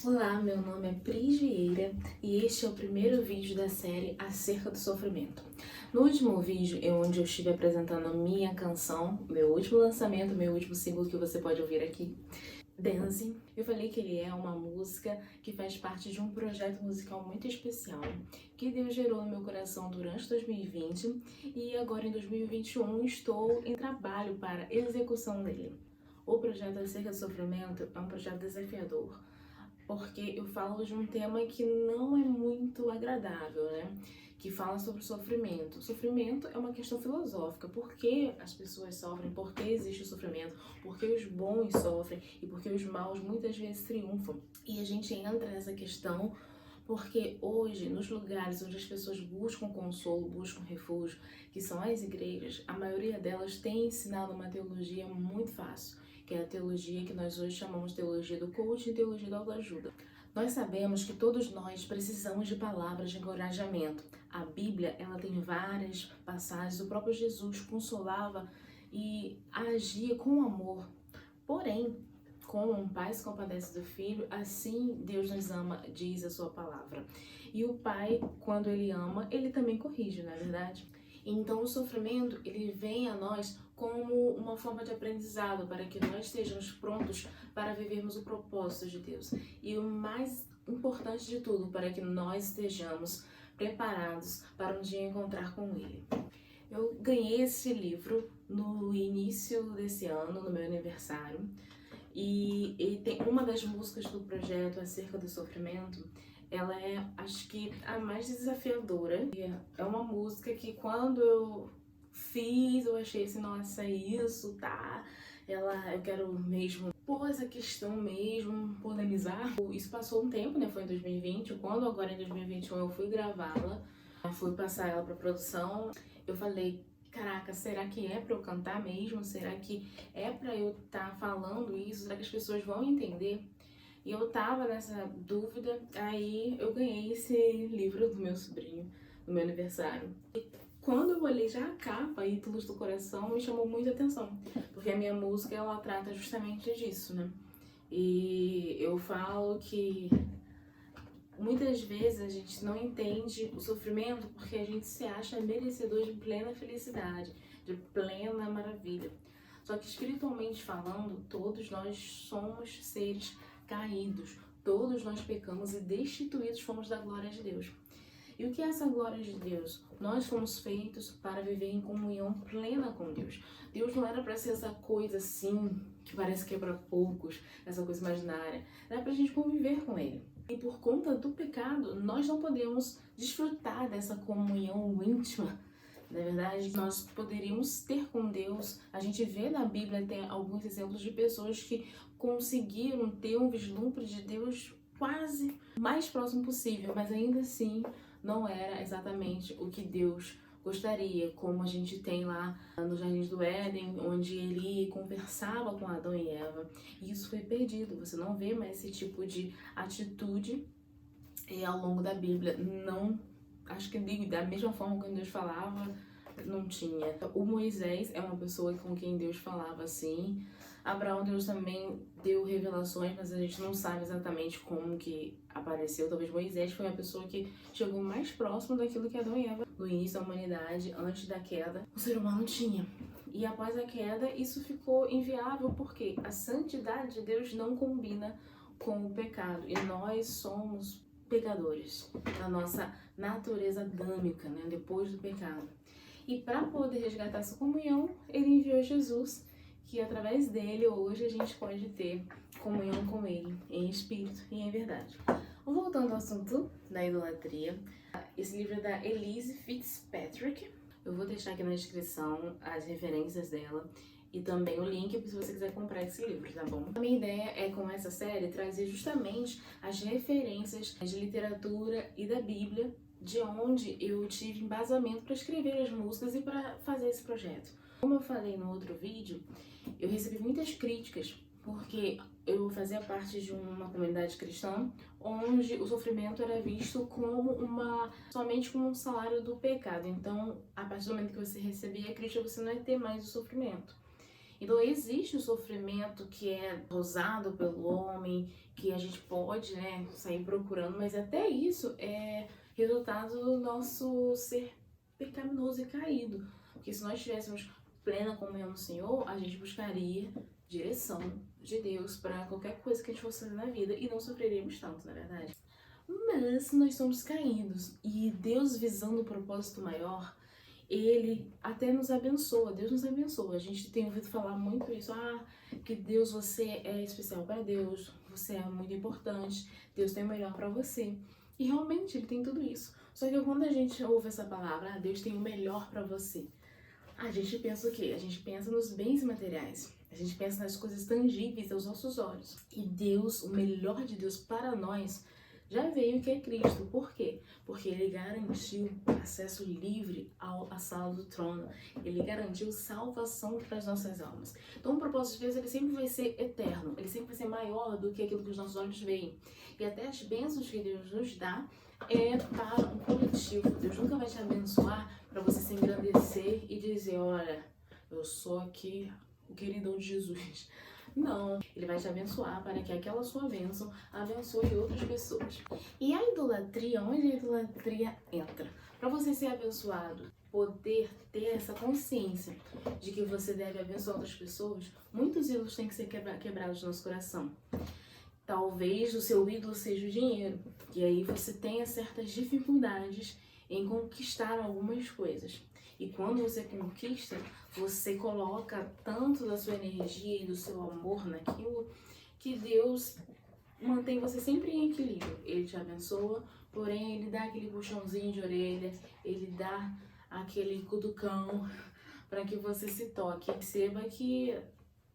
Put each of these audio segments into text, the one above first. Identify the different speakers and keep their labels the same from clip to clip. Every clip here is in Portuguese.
Speaker 1: Olá, meu nome é Pris Vieira e este é o primeiro vídeo da série acerca do sofrimento. No último vídeo é onde eu estive apresentando a minha canção, meu último lançamento, meu último single que você pode ouvir aqui, Dance. Eu falei que ele é uma música que faz parte de um projeto musical muito especial que Deus gerou no meu coração durante 2020 e agora em 2021 estou em trabalho para execução dele. O projeto acerca do sofrimento é um projeto desafiador, porque eu falo de um tema que não é muito agradável, né? Que fala sobre o sofrimento. O sofrimento é uma questão filosófica. Por que as pessoas sofrem? Por que existe o sofrimento? Por que os bons sofrem? E por que os maus muitas vezes triunfam? E a gente entra nessa questão porque hoje, nos lugares onde as pessoas buscam consolo, buscam refúgio, que são as igrejas, a maioria delas tem ensinado uma teologia muito fácil, que é a teologia que nós hoje chamamos de teologia do coaching e teologia da autoajuda. Nós sabemos que todos nós precisamos de palavras de encorajamento. A Bíblia, ela tem várias passagens, o próprio Jesus consolava e agia com amor. Porém, como um pai se compadece do filho, assim Deus nos ama, diz a sua palavra. E o pai, quando ele ama, ele também corrige, não é verdade? Então o sofrimento, ele vem a nós como uma forma de aprendizado, para que nós estejamos prontos para vivermos o propósito de Deus. E o mais importante de tudo, para que nós estejamos preparados para um dia encontrar com Ele. Eu ganhei esse livro no início desse ano, no meu aniversário, e tem uma das músicas do projeto acerca do sofrimento. Ela é, acho que, a mais desafiadora. É uma música que quando eu fiz, eu achei assim, nossa, isso, tá? Eu quero mesmo pôr essa questão mesmo, polemizar. Isso passou um tempo, né? Foi em 2020. Quando agora em 2021 eu fui gravá-la, fui passar ela pra produção, eu falei, caraca, será que é pra eu cantar mesmo? Será que é pra eu estar falando isso? Será que as pessoas vão entender? E eu tava nessa dúvida, aí eu ganhei esse livro do meu sobrinho, no meu aniversário. E quando eu olhei já a capa, Ídolos do Coração, me chamou muita atenção, porque a minha música, ela trata justamente disso, né? E eu falo que muitas vezes a gente não entende o sofrimento porque a gente se acha merecedor de plena felicidade, de plena maravilha. Só que espiritualmente falando, todos nós somos seres caídos, todos nós pecamos e destituídos fomos da glória de Deus. E o que é essa glória de Deus? Nós fomos feitos para viver em comunhão plena com Deus. Deus não era para ser essa coisa assim, que parece que é para poucos, essa coisa imaginária. Era para a gente conviver com Ele. E por conta do pecado, nós não podemos desfrutar dessa comunhão íntima. Na verdade, nós poderíamos ter com Deus. A gente vê na Bíblia, tem alguns exemplos de pessoas que conseguiram ter um vislumbre de Deus quase mais próximo possível, mas ainda assim não era exatamente o que Deus gostaria, como a gente tem lá no Jardim do Éden, onde ele conversava com Adão e Eva. E isso foi perdido, você não vê mais esse tipo de atitude ao longo da Bíblia. Não, acho que da mesma forma que Deus falava, não tinha. O Moisés é uma pessoa com quem Deus falava assim. Abraão, Deus também deu revelações, mas a gente não sabe exatamente como que apareceu. Talvez Moisés foi a pessoa que chegou mais próximo daquilo que Adão e Eva, no início da humanidade, antes da queda, o ser humano tinha. E após a queda, isso ficou inviável porque a santidade de Deus não combina com o pecado. E nós somos pecadores, na nossa natureza adâmica, né, depois do pecado. E para poder resgatar essa comunhão, ele enviou Jesus, que através dele hoje a gente pode ter comunhão com ele, em espírito e em verdade. Voltando ao assunto da idolatria, esse livro é da Elyse Fitzpatrick. Eu vou deixar aqui na descrição as referências dela e também o link se você quiser comprar esse livro, tá bom? A minha ideia é, com essa série, trazer justamente as referências de literatura e da Bíblia, de onde eu tive embasamento para escrever as músicas e para fazer esse projeto. Como eu falei no outro vídeo, eu recebi muitas críticas porque eu fazia parte de uma comunidade cristã onde o sofrimento era visto como somente como um salário do pecado. Então, a partir do momento que você recebia a crítica, você não ia ter mais o sofrimento. Então existe o sofrimento que é causado pelo homem, que a gente pode, né, sair procurando, mas até isso é resultado do nosso ser pecaminoso e caído. Porque se nós tivéssemos plena comunhão no Senhor, a gente buscaria direção de Deus para qualquer coisa que a gente fosse fazer na vida e não sofreríamos tanto, na verdade. Mas nós somos caídos e Deus, visando um propósito maior, Ele até nos abençoa, Deus nos abençoa. A gente tem ouvido falar muito isso, que Deus, você é especial para Deus, você é muito importante, Deus tem o melhor para você. E realmente Ele tem tudo isso. Só que quando a gente ouve essa palavra, Deus tem o melhor para você, a gente pensa o quê? A gente pensa nos bens materiais. A gente pensa nas coisas tangíveis aos nossos olhos. E Deus, o melhor de Deus para nós, já veio, que é Cristo. Por quê? Porque Ele garantiu acesso livre à sala do trono. Ele garantiu salvação para as nossas almas. Então o propósito de Deus, ele sempre vai ser eterno. Ele sempre vai ser maior do que aquilo que os nossos olhos veem. E até as bênçãos que Deus nos dá é para um coletivo. Deus nunca vai te abençoar para você se engrandecer e dizer, olha, eu sou aqui o queridão de Jesus. Não, Ele vai te abençoar para que aquela sua bênção abençoe outras pessoas. E a idolatria, onde a idolatria entra? Para você ser abençoado, poder ter essa consciência de que você deve abençoar outras pessoas, muitos ídolos têm que ser quebrados no nosso coração. Talvez o seu ídolo seja o dinheiro, e aí você tenha certas dificuldades em conquistar algumas coisas. E quando você conquista, você coloca tanto da sua energia e do seu amor naquilo que Deus mantém você sempre em equilíbrio. Ele te abençoa, porém Ele dá aquele puxãozinho de orelha, Ele dá aquele cutucão para que você se toque, perceba que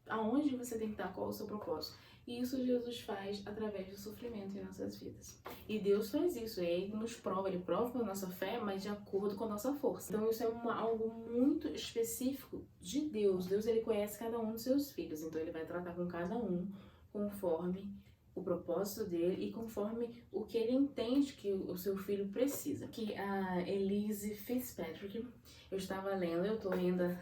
Speaker 1: aonde você tem que estar, qual é o seu propósito. E isso Jesus faz através do sofrimento em nossas vidas. E Deus faz isso, Ele nos prova, Ele prova a nossa fé, mas de acordo com a nossa força. Então isso é algo muito específico de Deus. Deus, Ele conhece cada um dos seus filhos, então Ele vai tratar com cada um conforme o propósito dele e conforme o que Ele entende que o seu filho precisa. Que a Elise Fitzpatrick, eu estava lendo, eu estou lendo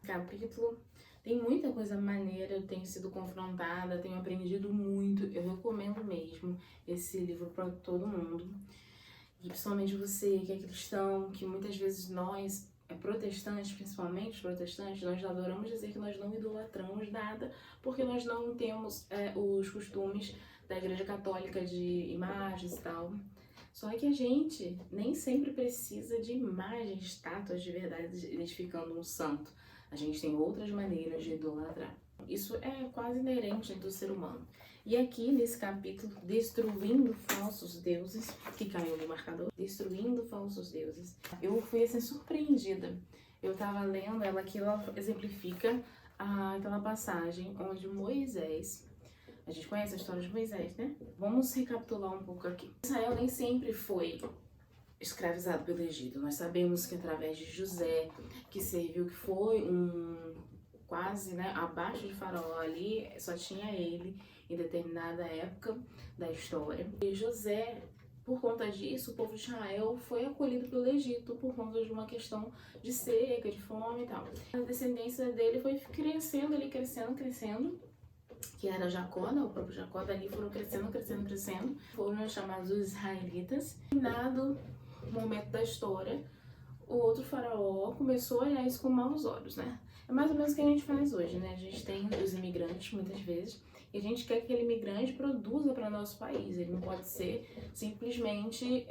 Speaker 1: capítulo. Tem muita coisa maneira, eu tenho sido confrontada, tenho aprendido muito. Eu recomendo mesmo esse livro para todo mundo. E principalmente você que é cristão, que muitas vezes nós, protestantes, principalmente protestantes, nós adoramos dizer que nós não idolatramos nada, porque nós não temos os costumes da Igreja Católica de imagens e tal. Só que a gente nem sempre precisa de imagens, estátuas de verdade identificando um santo. A gente tem outras maneiras de idolatrar. Isso é quase inerente do ser humano. E aqui nesse capítulo, destruindo falsos deuses, que caiu no marcador, destruindo falsos deuses, eu fui assim surpreendida. Eu tava lendo ela aqui, ela exemplifica aquela passagem onde Moisés, a gente conhece a história de Moisés, né? Vamos recapitular um pouco aqui. Israel nem sempre foi escravizado pelo Egito. Nós sabemos que através de José, que serviu, que foi quase, né, abaixo de Faraó ali, só tinha ele em determinada época da história. E José, por conta disso, o povo de Israel foi acolhido pelo Egito por conta de uma questão de seca, de fome e tal. A descendência dele foi crescendo, ele crescendo, que era Jacó, né? O próprio Jacó, dali foram crescendo, foram chamados os israelitas. E dado momento da história, o outro faraó começou a olhar isso com maus olhos, né? É mais ou menos o que a gente faz hoje, né? A gente tem os imigrantes, muitas vezes, e a gente quer que aquele imigrante produza para nosso país. Ele não pode ser simplesmente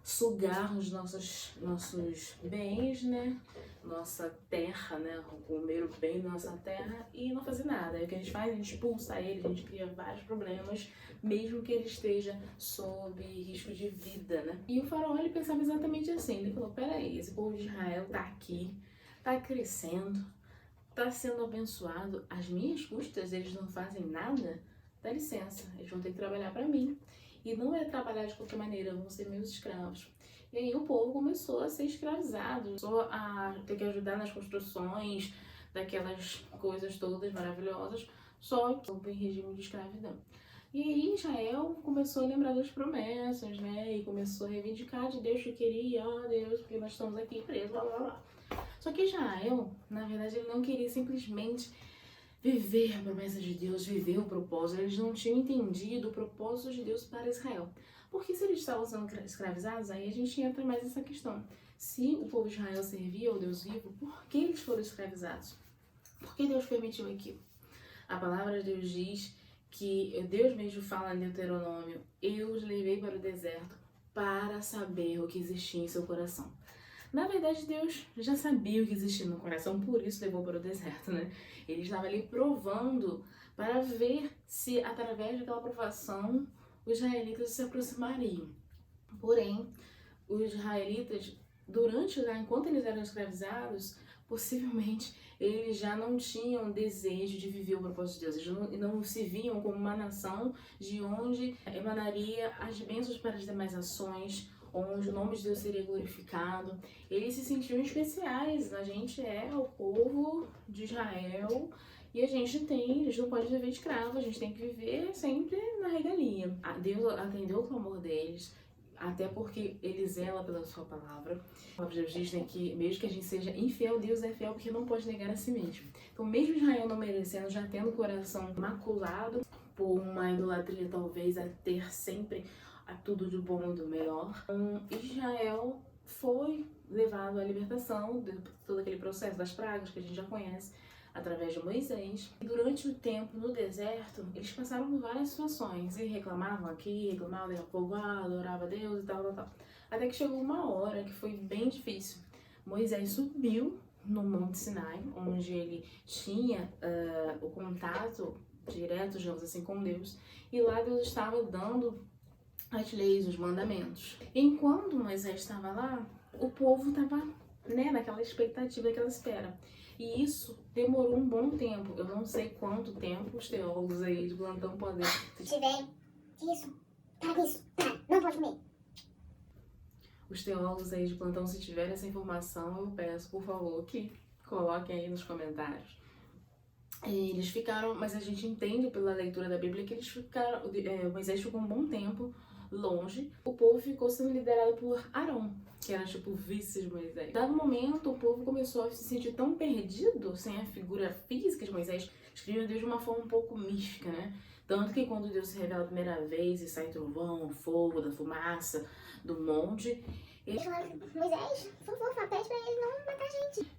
Speaker 1: sugar os nossos bens, né? Nossa terra, né? Comer o bem da nossa terra e não fazer nada. Aí o que a gente faz? A gente expulsa ele, a gente cria vários problemas, mesmo que ele esteja sob risco de vida, né? E o faraó, ele pensava exatamente assim. Ele falou, peraí, esse povo de Israel tá aqui, tá crescendo, tá sendo abençoado, às minhas custas, eles não fazem nada? Dá licença, eles vão ter que trabalhar para mim. E não é trabalhar de qualquer maneira, vão ser meus escravos. E aí o povo começou a ser escravizado, começou a ter que ajudar nas construções daquelas coisas todas maravilhosas, só que em regime de escravidão. E aí Israel começou a lembrar das promessas, né? E começou a reivindicar de Deus que queria, Deus, porque nós estamos aqui presos, blá blá blá. Só que Israel, na verdade, ele não queria simplesmente viver a promessa de Deus, viver o propósito. Eles não tinham entendido o propósito de Deus para Israel. Porque se eles estavam sendo escravizados, aí a gente entra mais nessa questão. Se o povo de Israel servia ao Deus vivo, por que eles foram escravizados? Por que Deus permitiu aquilo? A palavra de Deus diz que Deus mesmo fala em Deuteronômio: eu os levei para o deserto para saber o que existia em seu coração. Na verdade, Deus já sabia o que existia no coração, por isso levou para o deserto, né? Ele estava ali provando para ver se, através daquela provação, os israelitas se aproximariam. Porém, os israelitas, enquanto eles eram escravizados, possivelmente eles já não tinham desejo de viver o propósito de Deus. Eles não se viam como uma nação de onde emanaria as bênçãos para as demais nações, onde o nome de Deus seria glorificado. Eles se sentiam especiais. A gente é o povo de Israel e a gente não pode viver escravo, a gente tem que viver sempre na regalia. Deus atendeu o clamor deles, até porque ele zela pela sua palavra. A palavra de Deus diz, né, que mesmo que a gente seja infiel, Deus é fiel porque não pode negar a si mesmo. Então, mesmo Israel não merecendo, já tendo o coração maculado por uma idolatria, talvez a ter sempre a tudo do bom e do melhor, Israel foi levado à libertação de todo aquele processo das pragas que a gente já conhece, através de Moisés. E durante o tempo no deserto, eles passaram por várias situações e reclamavam aqui, reclamavam daqui a pouco, adorava a Deus e tal. Até que chegou uma hora que foi bem difícil. Moisés subiu no Monte Sinai, onde ele tinha o contato direto, digamos assim, com Deus, e lá Deus estava dando as leis, os mandamentos. Enquanto Moisés estava lá, o povo estava, né, naquela expectativa, naquela espera. E isso demorou um bom tempo. Eu não sei quanto tempo os teólogos aí de plantão podem...
Speaker 2: Se tiver isso, não pode comer.
Speaker 1: Os teólogos aí de plantão, se tiverem essa informação, eu peço, por favor, que coloquem aí nos comentários. Eles ficaram, mas a gente entende pela leitura da Bíblia que eles ficaram, Moisés ficou um bom tempo longe. O povo ficou sendo liderado por Arão, que era tipo o vice de Moisés. Dado momento, o povo começou a se sentir tão perdido, sem a figura física de Moisés, escreveu Deus de uma forma um pouco mística, né? Tanto que quando Deus se revela a primeira vez e sai trovão, fogo, da fumaça, do monte...
Speaker 2: Moisés, por favor, pede pra ele não matar a gente.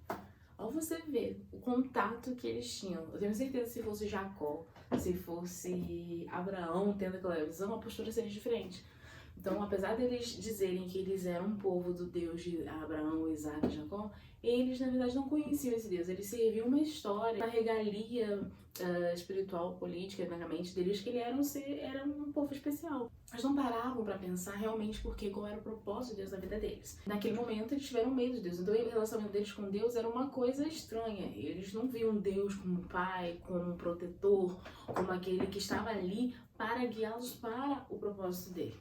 Speaker 1: Ao você ver o contato que eles tinham, eu tenho certeza que se fosse Jacó, se fosse Abraão tendo aquela visão, a postura seria diferente. Então, apesar deles dizerem que eles eram um povo do Deus de Abraão, Isaac e Jacó, eles, na verdade, não conheciam esse Deus. Eles serviam uma história, uma regalia espiritual, política, na mente deles, que ele era um povo especial. Eles não paravam para pensar realmente qual era o propósito de Deus na vida deles. Naquele momento, eles tiveram medo de Deus. Então, o relacionamento deles com Deus era uma coisa estranha. Eles não viam Deus como pai, como protetor, como aquele que estava ali para guiá-los para o propósito dele.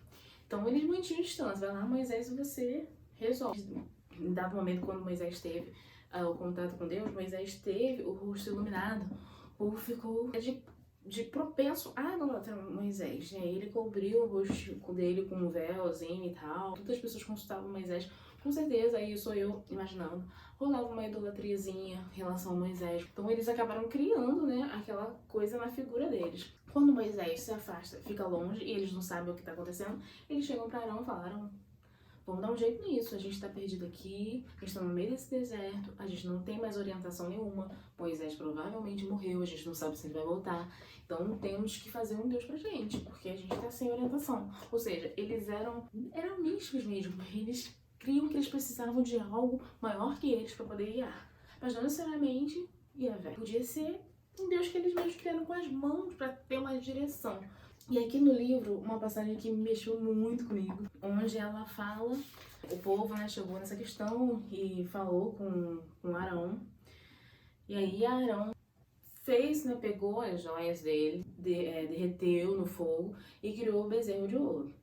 Speaker 1: Então, eles mantinham distância. Vai lá, Moisés, você resolve. Em dado momento, quando Moisés teve o contato com Deus, Moisés teve o rosto iluminado. O povo ficou de propenso a idolatrar Moisés, né? Ele cobriu o rosto dele com um véuzinho e tal. Todas as pessoas consultavam Moisés. Com certeza, aí sou eu imaginando, rolava uma idolatriazinha em relação a Moisés. Então, eles acabaram criando, né, aquela coisa na figura deles. Quando Moisés se afasta, fica longe e eles não sabem o que está acontecendo, eles chegam para Arão e falaram: vamos dar um jeito nisso, a gente está perdido aqui, a gente está no meio desse deserto, a gente não tem mais orientação nenhuma, Moisés provavelmente morreu, a gente não sabe se ele vai voltar, então temos que fazer um Deus pra gente, porque a gente está sem orientação. Ou seja, eles eram místicos mesmo, eles criam que eles precisavam de algo maior que eles para poder guiar, mas não necessariamente Yahvé. Podia ser um Deus que eles mesmos criaram com as mãos para ter uma direção. E aqui no livro, uma passagem que me mexeu muito comigo, onde ela fala, o povo, né, chegou nessa questão e falou com Arão, e aí Arão fez, né, pegou as joias dele, derreteu no fogo e criou o bezerro de ouro.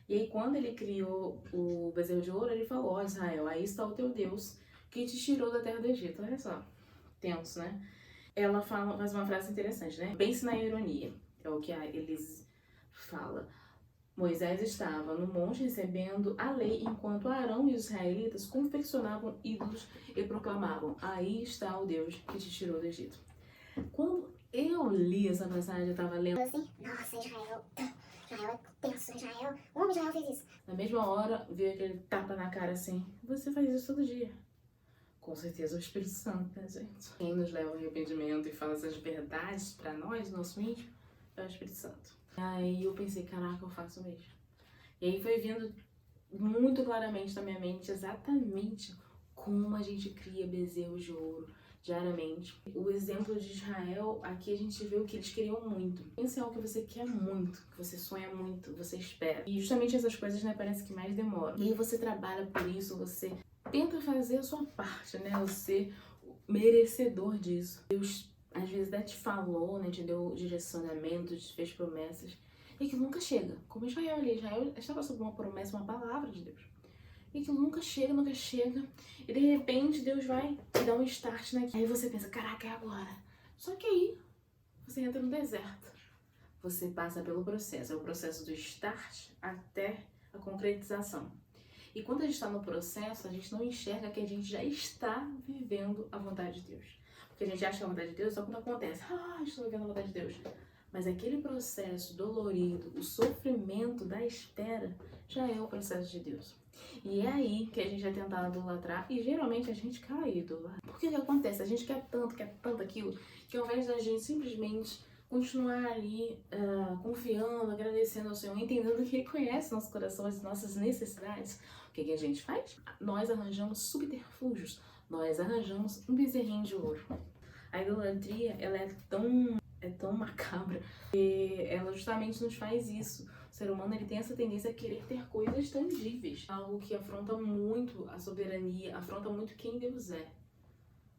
Speaker 1: E aí quando ele criou o bezerro de ouro, ele falou: ó, Israel, aí está o teu Deus que te tirou da terra do Egito. Olha só, tenso, né? Ela faz uma frase interessante, né? Pense na ironia. É o que eles fala. Moisés estava no monte recebendo a lei, enquanto Arão e os israelitas confeccionavam ídolos e proclamavam: aí está o Deus que te tirou do Egito. Quando eu li essa passagem, eu tava lendo.
Speaker 2: Assim, nossa, Israel é tenso, Israel. O homem Israel fez isso.
Speaker 1: Na mesma hora, veio aquele tapa na cara assim. Você faz isso todo dia. Com certeza o Espírito Santo, né, gente? Quem nos leva ao arrependimento e fala essas verdades pra nós, nosso íntimo, é o Espírito Santo. Aí eu pensei, caraca, eu faço mesmo. E aí foi vindo muito claramente na minha mente exatamente como a gente cria bezerros de ouro diariamente. O exemplo de Israel, aqui a gente vê o que eles queriam muito. Pensa em algo que você quer muito, que você sonha muito, você espera. E justamente essas coisas, né, parece que mais demoram. E aí você trabalha por isso, você tenta fazer a sua parte, né, você merecedor disso. Deus às vezes até te falou, né, te deu direcionamento, te fez promessas, e que nunca chega. Como Israel ali, Israel estava sob uma promessa, uma palavra de Deus. E aquilo nunca chega, nunca chega. E de repente Deus vai te dar um start naquilo. Aí você pensa, caraca, é agora. Só que aí você entra no deserto. Você passa pelo processo. É o processo do start até a concretização. E quando a gente está no processo, a gente não enxerga que a gente já está vivendo a vontade de Deus. Porque a gente acha que a vontade de Deus é só quando acontece. Estou vivendo a vontade de Deus. Mas aquele processo dolorido, o sofrimento da espera, já é o processo de Deus. E é aí que a gente é tentado idolatrar e geralmente a gente cai idolatrar. Porque o que acontece? A gente quer tanto aquilo, que ao invés da gente simplesmente continuar ali confiando, agradecendo ao Senhor, entendendo que Ele conhece nosso coração, as nossas necessidades, o que a gente faz? Nós arranjamos subterfúgios, nós arranjamos um bezerrinho de ouro. A idolatria, ela é tão macabra, que ela justamente nos faz isso. O ser humano, ele tem essa tendência a querer ter coisas tangíveis, algo que afronta muito a soberania, afronta muito quem Deus é.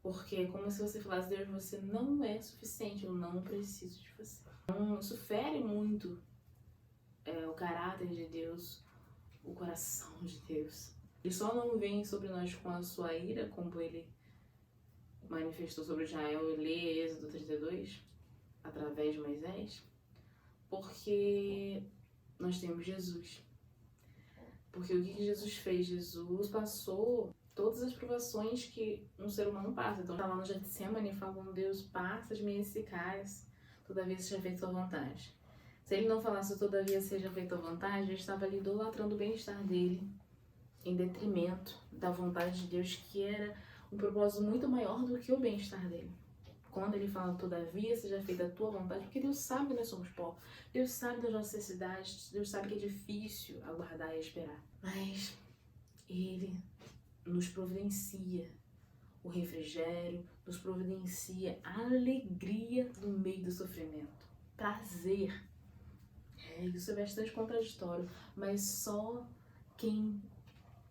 Speaker 1: Porque é como se você falasse, Deus, você não é suficiente, eu não preciso de você. Então, isso fere muito o caráter de Deus, o coração de Deus. Ele só não vem sobre nós com a sua ira, como ele manifestou sobre Israel, e lê Êxodo 32, através de Moisés, porque nós temos Jesus. Porque o que Jesus fez? Jesus passou todas as provações que um ser humano passa. Então, tá lá no Getsemane falando, Deus, passa de mim esse cálice, todavia seja feita a tua vontade. Se ele não falasse todavia seja feita a vontade, ele estava ali idolatrando o bem-estar dele, em detrimento da vontade de Deus, que era um propósito muito maior do que o bem-estar dele. Quando ele fala, todavia seja feita a tua vontade, porque Deus sabe que nós somos pó, Deus sabe das nossas necessidades, Deus sabe que é difícil aguardar e esperar. Mas Ele nos providencia o refrigério, nos providencia a alegria no meio do sofrimento. Prazer. Isso é bastante contraditório, mas só quem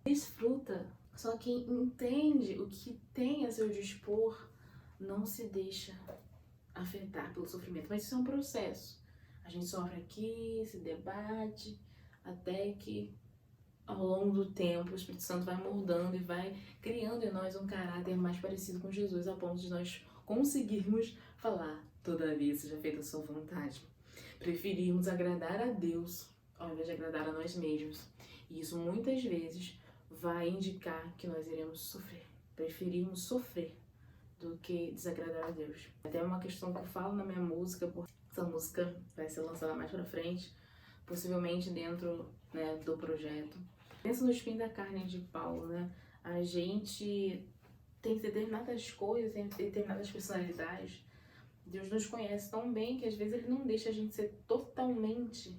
Speaker 1: desfruta, só quem entende o que tem a seu dispor, não se deixa afetar pelo sofrimento. Mas isso é um processo. A gente sofre aqui, se debate, até que ao longo do tempo o Espírito Santo vai moldando e vai criando em nós um caráter mais parecido com Jesus, a ponto de nós conseguirmos falar, todavia seja feita a sua vontade. Preferirmos agradar a Deus ao invés de agradar a nós mesmos. E isso muitas vezes vai indicar que nós iremos sofrer. Preferirmos sofrer do que desagradar a Deus. Até uma questão que eu falo na minha música, porque essa música vai ser lançada mais pra frente, possivelmente dentro, né, do projeto. Pensa no espinho da carne de Paulo, né? A gente tem determinadas coisas, tem determinadas personalidades. Deus nos conhece tão bem que às vezes Ele não deixa a gente ser totalmente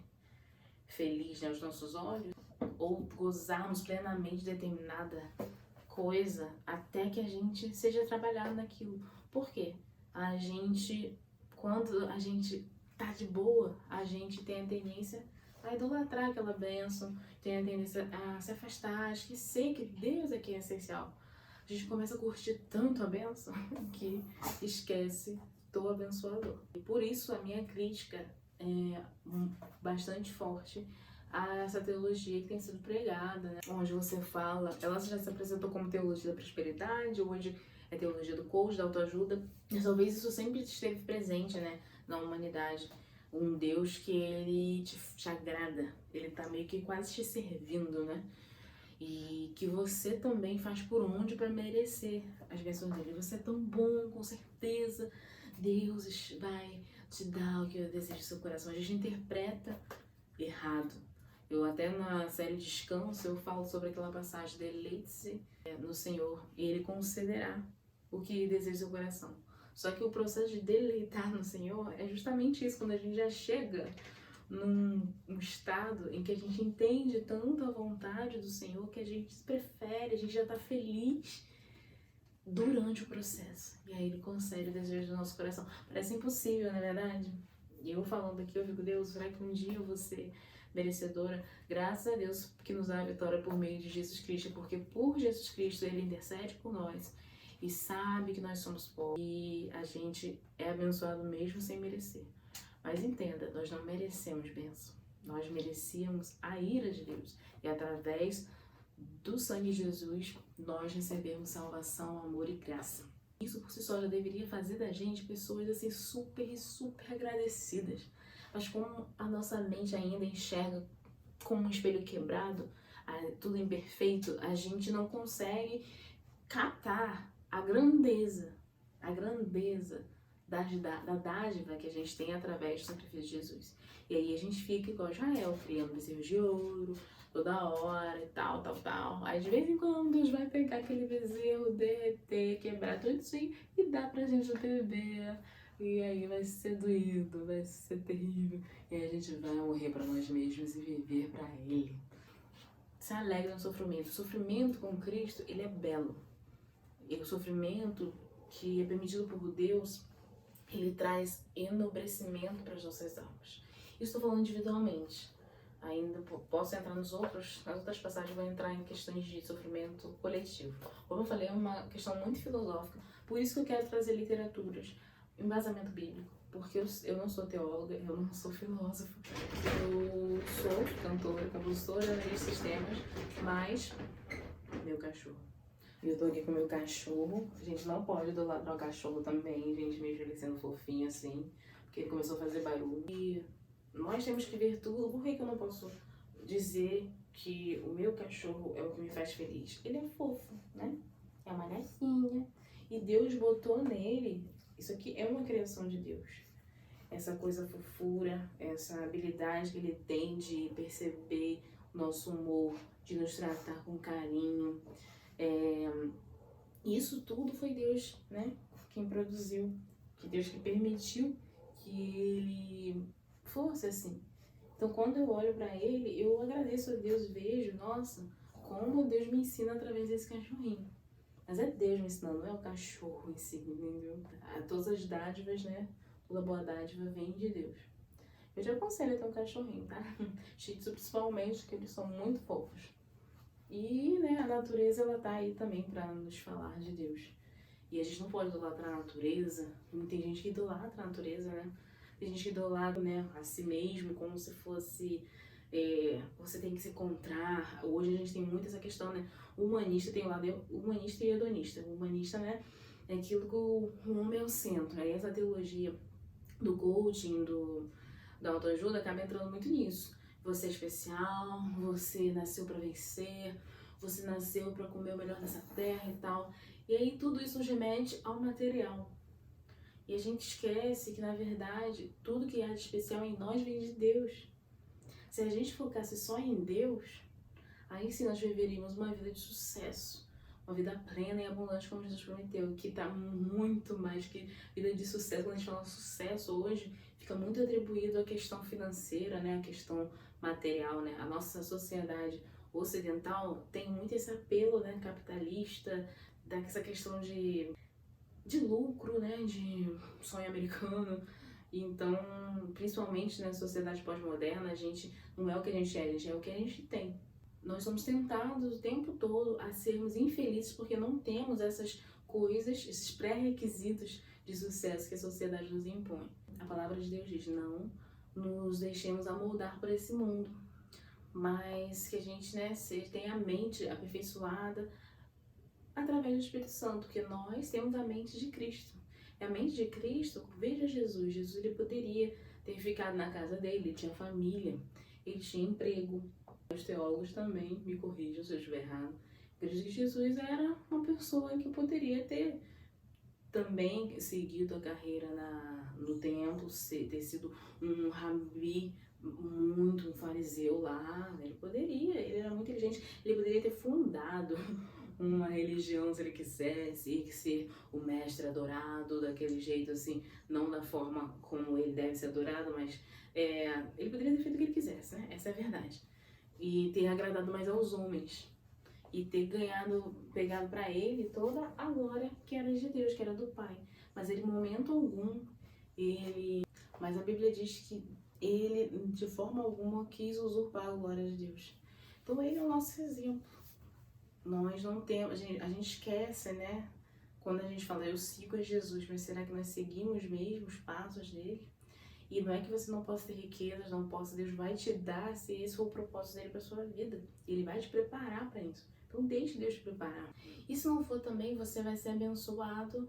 Speaker 1: feliz, né, aos nossos olhos, ou gozarmos plenamente de determinada coisa até que a gente seja trabalhado naquilo. Por quê? Quando a gente tá de boa, a gente tem a tendência a idolatrar aquela bênção, tem a tendência a se afastar, esquecer que Deus é quem é essencial. A gente começa a curtir tanto a bênção que esquece do abençoador. E por isso a minha crítica é bastante forte a essa teologia que tem sido pregada, né? Onde você fala, ela já se apresentou como teologia da prosperidade, hoje é teologia do coach, da autoajuda, e talvez isso sempre esteve presente, né, na humanidade. Um Deus que ele te agrada, ele tá meio que quase te servindo, né? E que você também faz por onde para merecer as bênçãos dele. Você é tão bom, com certeza. Deus vai te dar o que eu desejo do seu coração. A gente interpreta errado. Eu até na série Descanso eu falo sobre aquela passagem, deleite-se no Senhor e Ele concederá o que deseja do seu coração. Só que o processo de deleitar no Senhor é justamente isso, quando a gente já chega num estado em que a gente entende tanto a vontade do Senhor que a gente prefere, a gente já está feliz durante o processo. E aí Ele concede o desejo do nosso coração. Parece impossível, não é verdade? E eu falando aqui, eu fico, Deus, será que um dia eu vou ser merecedora? Graças a Deus que nos dá a vitória por meio de Jesus Cristo, porque por Jesus Cristo Ele intercede por nós e sabe que nós somos pobres e a gente é abençoado mesmo sem merecer. Mas entenda, nós não merecemos bênção. Nós merecíamos a ira de Deus. E através do sangue de Jesus, nós recebemos salvação, amor e graça. Isso por si só já deveria fazer da gente pessoas assim super agradecidas. Mas como a nossa mente ainda enxerga como um espelho quebrado, tudo imperfeito, a gente não consegue captar a grandeza da dádiva que a gente tem através do sacrifício de Jesus. E aí a gente fica igual Israel, criando bezerros de ouro, toda hora e tal. Aí de vez em quando Deus vai pegar aquele bezerro, derreter, quebrar tudo isso e dar pra gente beber. E aí vai ser doído, vai ser terrível. E aí a gente vai morrer pra nós mesmos e viver pra Ele. Se alegra no sofrimento. O sofrimento com Cristo, ele é belo. E o sofrimento que é permitido por Deus, ele traz enobrecimento para as nossas almas. Isso estou falando individualmente. Ainda posso entrar nas outras passagens, vou entrar em questões de sofrimento coletivo. Como eu falei, é uma questão muito filosófica, por isso que eu quero trazer literaturas, embasamento bíblico, porque eu não sou teóloga, eu não sou filósofa, eu sou cantora, compositora, analista de sistemas, mas meu cachorro. Eu tô aqui com o meu cachorro. A gente não pode idolatrar o cachorro também, gente, mesmo ele sendo fofinho assim, porque ele começou a fazer barulho. E nós temos que ver tudo. Por que eu não posso dizer que o meu cachorro é o que me faz feliz? Ele é fofo, né? É uma gracinha. E Deus botou nele, isso aqui é uma criação de Deus. Essa coisa fofura, essa habilidade que ele tem de perceber o nosso humor, de nos tratar com carinho. Isso tudo foi Deus, né, quem produziu, que Deus que permitiu que ele fosse assim. Então quando eu olho para ele, eu agradeço a Deus, vejo, nossa, como Deus me ensina através desse cachorrinho. Mas é Deus me ensinando, não é o cachorro em si, entendeu? Todas as dádivas, né, toda boa dádiva vem de Deus. Eu te aconselho a ter um cachorrinho, tá? Shih Tzu principalmente, que eles são muito fofos. E, né, a natureza, ela tá aí também para nos falar de Deus. E a gente não pode idolatrar a natureza. Tem gente que idolatra a natureza, né? Tem gente que idolatra, né, a si mesmo, como se fosse... você tem que se encontrar. Hoje a gente tem muito essa questão, né? O humanista tem o lado humanista e hedonista. O humanista, né, é aquilo que o homem é o centro. Aí essa teologia do coaching, da autoajuda, acaba entrando muito nisso. Você é especial, você nasceu para vencer, você nasceu para comer o melhor dessa terra e tal. E aí tudo isso nos remete ao material. E a gente esquece que, na verdade, tudo que há de especial em nós vem de Deus. Se a gente focasse só em Deus, aí sim nós viveríamos uma vida de sucesso, uma vida plena e abundante, como Jesus prometeu, que está muito mais que vida de sucesso. Quando a gente fala sucesso hoje, fica muito atribuído à questão financeira, né, à questão material, né? A nossa sociedade ocidental tem muito esse apelo, né, capitalista, dessa questão de lucro, né, de sonho americano. Então, principalmente na sociedade pós-moderna, a gente não é o que a gente é o que a gente tem. Nós somos tentados o tempo todo a sermos infelizes porque não temos essas coisas, esses pré-requisitos de sucesso que a sociedade nos impõe. A palavra de Deus diz, não nos deixemos amoldar por esse mundo, mas que a gente, né, tenha a mente aperfeiçoada através do Espírito Santo, porque nós temos a mente de Cristo. E a mente de Cristo, veja Jesus. Jesus, ele poderia ter ficado na casa dele, ele tinha família, ele tinha emprego. Os teólogos também me corrijam se eu estiver errado. Acredito que Jesus era uma pessoa que poderia ter também seguido a carreira no templo, ter sido um rabi, muito um fariseu lá. Ele era muito inteligente, ele poderia ter fundado uma religião se ele quisesse, ser o mestre adorado daquele jeito assim, não da forma como ele deve ser adorado, mas ele poderia ter feito o que ele quisesse, né? Essa é a verdade. E ter agradado mais aos homens. E ter pegado para ele toda a glória que era de Deus, que era do Pai. Mas ele, em momento algum, mas a Bíblia diz que ele, de forma alguma, quis usurpar a glória de Deus. Então ele é o nosso exemplo. Nós não temos, a gente esquece, né? Quando a gente fala, eu sigo a Jesus, mas será que nós seguimos mesmo os passos dele? E não é que você não possa ter riquezas, não possa, Deus vai te dar se esse for o propósito dele para sua vida. Ele vai te preparar para isso. Então deixe Deus te preparar. E se não for também, você vai ser abençoado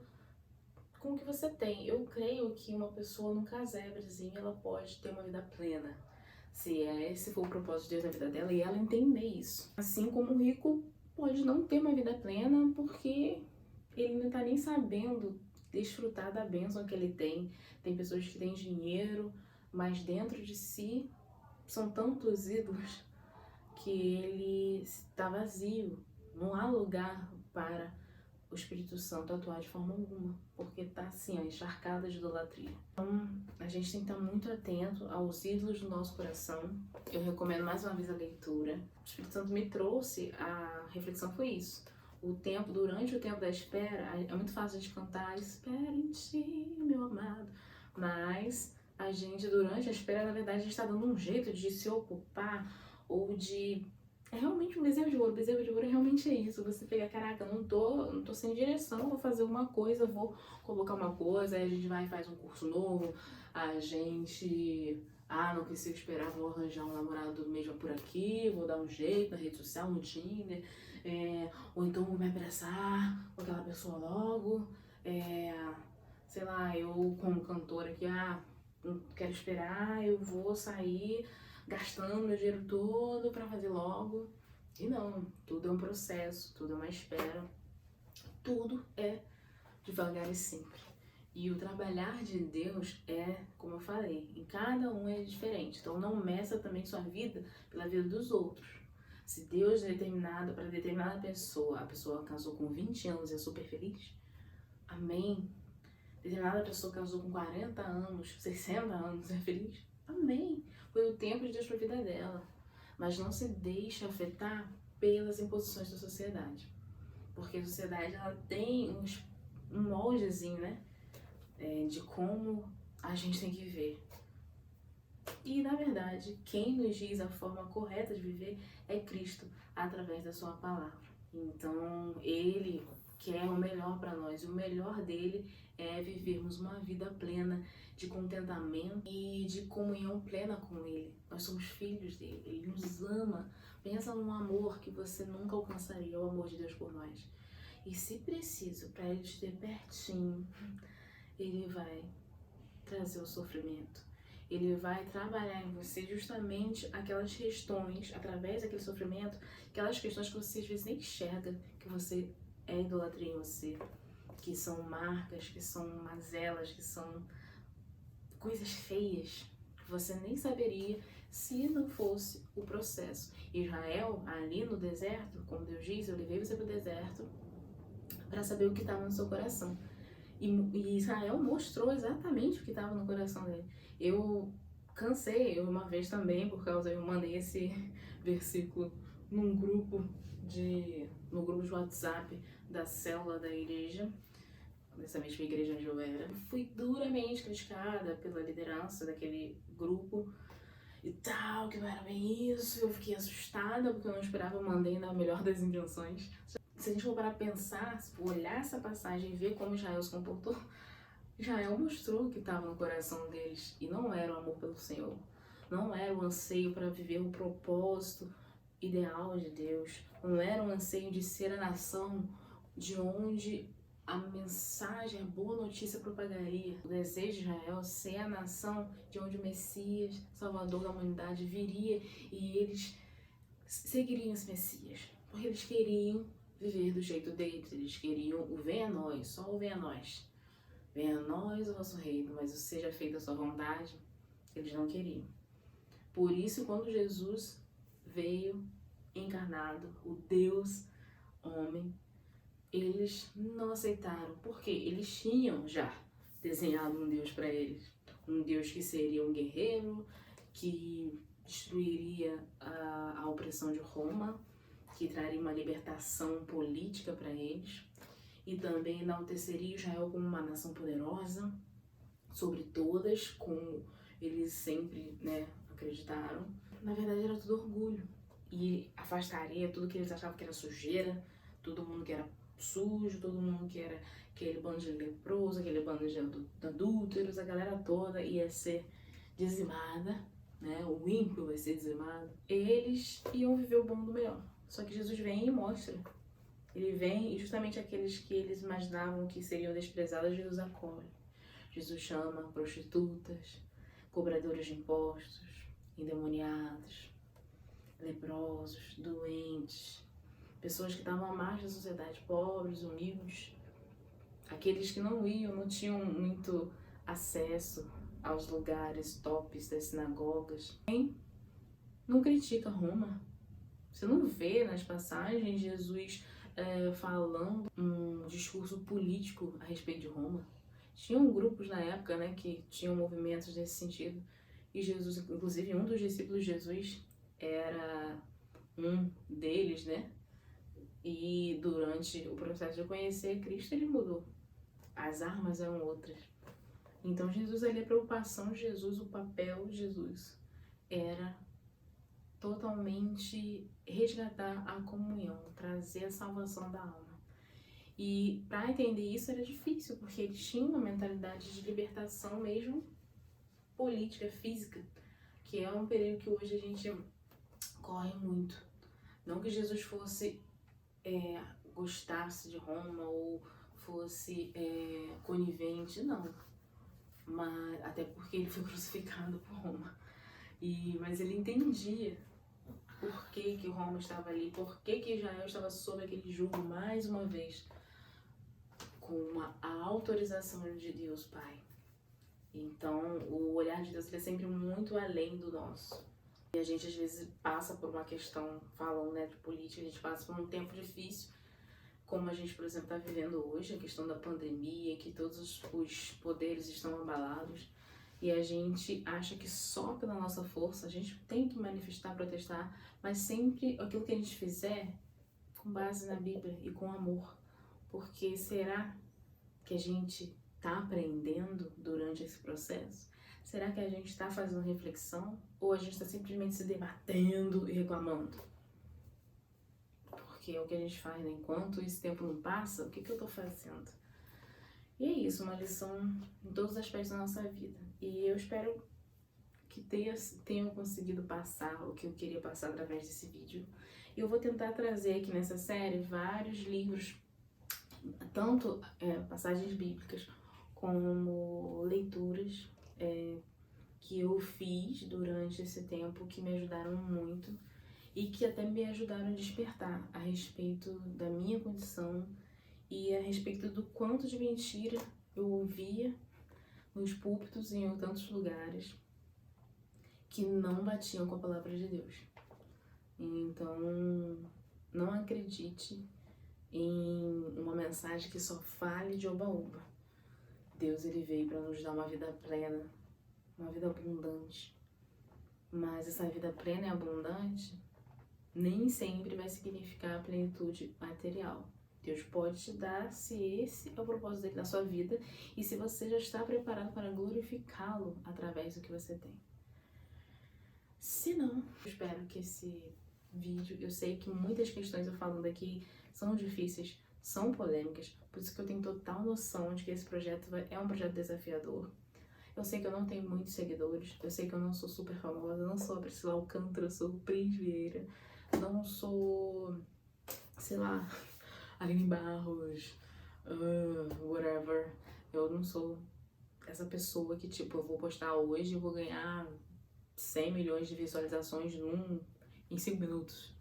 Speaker 1: com o que você tem. Eu creio que uma pessoa num casebrezinho, ela pode ter uma vida plena. Se esse for o propósito de Deus na vida dela e ela entender isso. Assim como o rico pode não ter uma vida plena porque ele não está nem sabendo desfrutar da bênção que ele tem. Tem pessoas que têm dinheiro, mas dentro de si são tantos ídolos que ele está vazio. Não há lugar para o Espírito Santo atuar de forma alguma, porque está assim, encharcada de idolatria. Então, a gente tem que estar muito atento aos ídolos do nosso coração. Eu recomendo mais uma vez a leitura. O Espírito Santo me trouxe, a reflexão foi isso. Durante o tempo da espera, é muito fácil a gente cantar, espera em ti, meu amado. Mas a gente, durante a espera, na verdade, a gente está dando um jeito de se ocupar ou de... É realmente um bezerro de ouro. O bezerro de ouro realmente é isso. Você pega, caraca, não tô sem direção, vou fazer uma coisa, vou colocar uma coisa, aí a gente vai e faz um curso novo, a gente... não consigo esperar, vou arranjar um namorado mesmo por aqui, vou dar um jeito na rede social, no Tinder, ou então vou me abraçar com aquela pessoa logo, sei lá, eu como cantora aqui, não quero esperar, eu vou sair gastando meu dinheiro todo pra fazer logo. E não, tudo é um processo, tudo é uma espera, tudo é devagar e sempre. E o trabalhar de Deus como eu falei, em cada um é diferente. Então não meça também sua vida pela vida dos outros. Se Deus é determinado para determinada pessoa, a pessoa casou com 20 anos e é super feliz, amém. Determinada pessoa casou com 40 anos, 60 anos e é feliz, amém. Foi o tempo de Deus para a vida dela. Mas não se deixe afetar pelas imposições da sociedade. Porque a sociedade ela tem um moldezinho, né? De como a gente tem que viver. E, na verdade, quem nos diz a forma correta de viver é Cristo, através da sua palavra. Então, Ele quer o melhor para nós. E o melhor dele é vivermos uma vida plena de contentamento e de comunhão plena com Ele. Nós somos filhos dele. Ele nos ama. Pensa num amor que você nunca alcançaria, o amor de Deus por nós. E se preciso, para Ele te ter pertinho, Ele vai trazer o sofrimento. Ele vai trabalhar em você justamente aquelas questões, através daquele sofrimento, aquelas questões que você às vezes nem enxerga, que você é idolatria em você, que são marcas, que são mazelas, que são coisas feias, que você nem saberia se não fosse o processo. Israel, ali no deserto, como Deus diz, eu levei você para o deserto para saber o que estava no seu coração. E Israel mostrou exatamente o que estava no coração dele. Eu cansei, uma vez também, por causa, eu mandei esse versículo no grupo de WhatsApp da célula da igreja, dessa mesma igreja onde eu era. Fui duramente criticada pela liderança daquele grupo e tal, que não era bem isso. Eu fiquei assustada porque eu não esperava, eu mandei na melhor das intenções. Se a gente for parar pra pensar, se for olhar essa passagem e ver como Israel se comportou, Israel mostrou o que estava no coração deles e não era o amor pelo Senhor, não era o anseio para viver o propósito ideal de Deus, não era o anseio de ser a nação de onde a mensagem, a boa notícia propagaria. O desejo de Israel ser a nação de onde o Messias, Salvador da humanidade, viria e eles seguiriam esse Messias, porque eles queriam viver do jeito deles, eles queriam o venha nós, só o venha nós. venha a nós o vosso reino, mas seja feita a sua vontade, eles não queriam. Por isso, quando Jesus veio encarnado, o Deus homem, eles não aceitaram, porque eles tinham já desenhado um Deus para eles, um Deus que seria um guerreiro, que destruiria a opressão de Roma, que traria uma libertação política para eles, e também enalteceria Israel como uma nação poderosa sobre todas, como eles sempre, acreditaram. Na verdade era tudo orgulho, e afastaria tudo que eles achavam que era sujeira, todo mundo que era sujo, todo mundo que era aquele bando de leproso, aquele bando de adúlteros, a galera toda ia ser dizimada, o ímpio vai ser dizimado. Eles iam viver o bom do melhor. Só que Jesus vem e mostra. Ele vem e justamente aqueles que eles imaginavam que seriam desprezados, Jesus acolhe. Jesus chama prostitutas, cobradores de impostos, endemoniados, leprosos, doentes, pessoas que estavam à margem da sociedade, pobres, humildes, aqueles que não tinham muito acesso aos lugares tops das sinagogas. Quem não critica Roma? Você não vê nas passagens Jesus falando um discurso político a respeito de Roma. Tinham grupos na época, que tinham movimentos nesse sentido. E Jesus, inclusive um dos discípulos de Jesus, era um deles, E durante o processo de conhecer Cristo, ele mudou. As armas eram outras. Então Jesus ali, a preocupação de Jesus, o papel de Jesus era totalmente resgatar a comunhão, trazer a salvação da alma. E para entender isso era difícil, porque eles tinham uma mentalidade de libertação mesmo política, física, que é um período que hoje a gente corre muito. Não que Jesus fosse gostasse de Roma ou fosse conivente, não. Mas, até porque ele foi crucificado por Roma. Mas ele entendia por que Roma estava ali, por que Israel estava sob aquele jugo mais uma vez, com a autorização de Deus Pai. Então, o olhar de Deus é sempre muito além do nosso. E a gente às vezes passa por uma questão, falando de política, a gente passa por um tempo difícil, como a gente, por exemplo, está vivendo hoje, a questão da pandemia, que todos os poderes estão abalados, e a gente acha que só pela nossa força a gente tem que manifestar, protestar, mas sempre aquilo que a gente fizer com base na Bíblia e com amor, porque será que a gente está aprendendo durante esse processo? Será que a gente está fazendo reflexão? Ou a gente está simplesmente se debatendo e reclamando? Porque é o que a gente faz, Enquanto esse tempo não passa, o que eu estou fazendo? E é isso, uma lição em todos os aspectos da nossa vida. E eu espero que tenham conseguido passar o que eu queria passar através desse vídeo. Eu vou tentar trazer aqui nessa série vários livros, tanto passagens bíblicas, como leituras que eu fiz durante esse tempo, que me ajudaram muito e que até me ajudaram a despertar a respeito da minha condição e a respeito do quanto de mentira eu ouvia nos púlpitos e em tantos lugares que não batiam com a palavra de Deus. Então, não acredite em uma mensagem que só fale de oba-oba. Deus, ele veio para nos dar uma vida plena, uma vida abundante. Mas essa vida plena e abundante nem sempre vai significar a plenitude material. Deus pode te dar se esse é o propósito dele na sua vida e se você já está preparado para glorificá-lo através do que você tem. Se não, eu espero que esse vídeo, eu sei que muitas questões eu falando aqui são difíceis, são polêmicas, por isso que eu tenho total noção de que esse projeto é um projeto desafiador. Eu sei que eu não tenho muitos seguidores, eu sei que eu não sou super famosa, eu não sou a Priscila Alcântara, eu sou Pris Vieira, não sou, sei lá, Aline Barros, whatever. Eu não sou essa pessoa que, eu vou postar hoje e vou ganhar 100 milhões de visualizações em 5 minutos.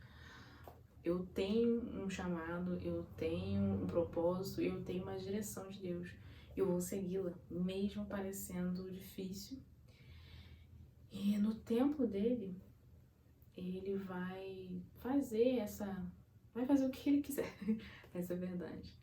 Speaker 1: Eu tenho um chamado, eu tenho um propósito e eu tenho uma direção de Deus. eu vou segui-la, mesmo parecendo difícil. E no tempo dele, ele vai fazer o que ele quiser. Essa é a verdade.